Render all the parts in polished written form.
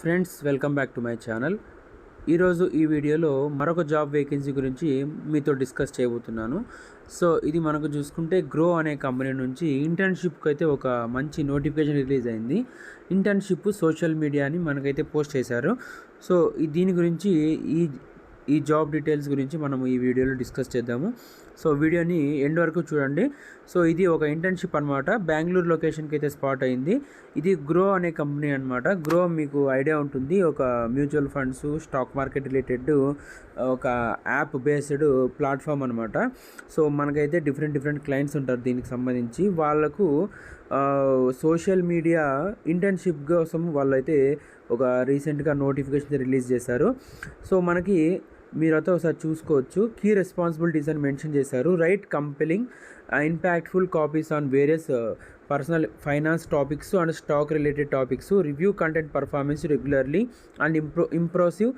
Friends, welcome back to my channel. ఈరోజు ఈ వీడియోలో మరొక జాబ్ వేకెన్సీ గురించి మీతో డిస్కస్ చేయబోతున్నాను. సో ఇది మనకు చూసుకుంటే గ్రో అనే కంపెనీ నుంచి ఇంటర్న్షిప్కి అయితే ఒక మంచి నోటిఫికేషన్ రిలీజ్ అయింది. ఇంటర్న్షిప్ సోషల్ మీడియాని మనకైతే పోస్ట్ చేశారు. సో దీని గురించి ఈ జాబ్ డీటెయిల్స్ గురించి మనం ఈ వీడియోలో డిస్కస్ చేద్దాము. సో వీడియోని ఎండ్ వరకు చూడండి. సో ఇది ఒక ఇంటర్న్షిప్ అనమాట. బెంగళూరు లొకేషన్కి అయితే స్పాట్ అయింది. ఇది గ్రో అనే కంపెనీ అనమాట. గ్రో మీకు ఐడియా ఉంటుంది, ఒక mutual funds, stock market related ఒక యాప్ బేస్డ్ ప్లాట్ఫామ్ అనమాట. సో మనకైతే డిఫరెంట్ క్లయింట్స్ ఉంటారు దీనికి సంబంధించి. వాళ్ళకు సోషల్ మీడియా ఇంటర్న్షిప్ కోసం వాళ్ళైతే ఒక రీసెంట్గా నోటిఫికేషన్ రిలీజ్ చేశారు. సో మనకి మీరైతే ఒకసారి చూసుకోవచ్చు. కీ రెస్పాన్సిబిలిటీస్ అని మెన్షన్ చేశారు. Write compelling impactful copies on various personal finance topics and stock related topics, review content performance regularly and impressive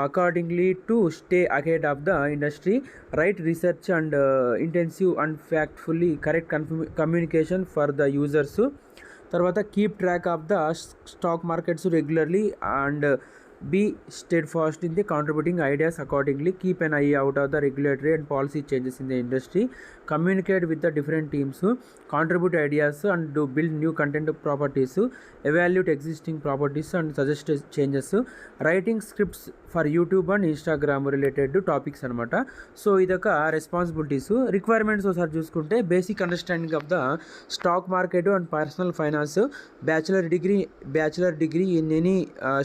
accordingly to stay ahead of the industry, write research and intensive and factfully correct communication for the users. తర్వాత keep track of the stock markets regularly and be steadfast in the contributing ideas accordingly, keep an eye out of the regulatory and policy changes in the industry, communicate with the different teams, contribute ideas and do build new content properties, evaluate existing properties and suggest changes, writing scripts for YouTube and Instagram related topics అనమాట. So ఇదొక responsibilities. Requirements ఒకసారి చూసుకుంటే basic understanding of the stock market and personal finance, bachelor degree in any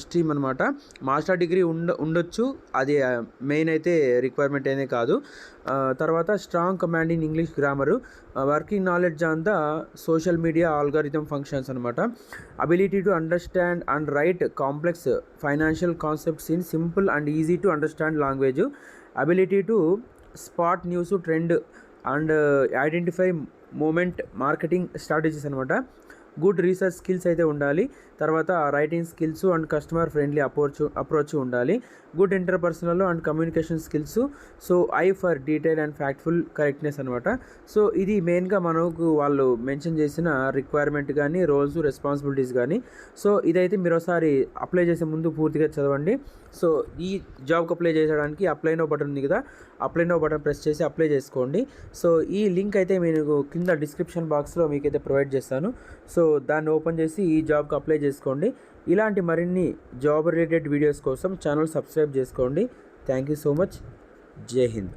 stream అనమాట. Master degree ఉండొచ్చు, అది main అయితే requirement అయితే కాదు. తర్వాత strong command in English grammar, working knowledge on the social media algorithm functions అనమాట. Ability to understand and write complex financial concepts in simple and easy to understand language, ability to spot news trend and identify moment marketing strategies అనమాట. Good research skills అయితే ఉండాలి. తర్వాత writing skills and customer friendly approach ఉండాలి. Good interpersonal and communication skills. So eye for detail and factful correctness అనమాట. So ఇది మెయిన్గా మనకు వాళ్ళు మెన్షన్ చేసిన రిక్వైర్మెంట్ కానీ, రోల్స్, రెస్పాన్సిబిలిటీస్ కానీ. సో ఇదైతే మీరు ఒకసారి అప్లై చేసే ముందు పూర్తిగా చదవండి. సో ఈ జాబ్కి అప్లై చేయడానికి అప్లై నో బటన్ ఉంది కదా, అప్లై నో బటన్ ప్రెస్ చేసి అప్లై చేసుకోండి. సో ఈ లింక్ అయితే మీకు కింద డిస్క్రిప్షన్ బాక్స్లో మీకైతే ప్రొవైడ్ చేస్తాను. సో దాన్ని ఓపెన్ చేసి ఈ జాబ్కి అప్లై చేసుకోండి. ఇలాంటి మరిన్ని జాబ్ రిలేటెడ్ వీడియోస్ కోసం ఛానల్ సబ్స్క్రైబ్ చేసుకోండి. Thank you so much. జై హింద్.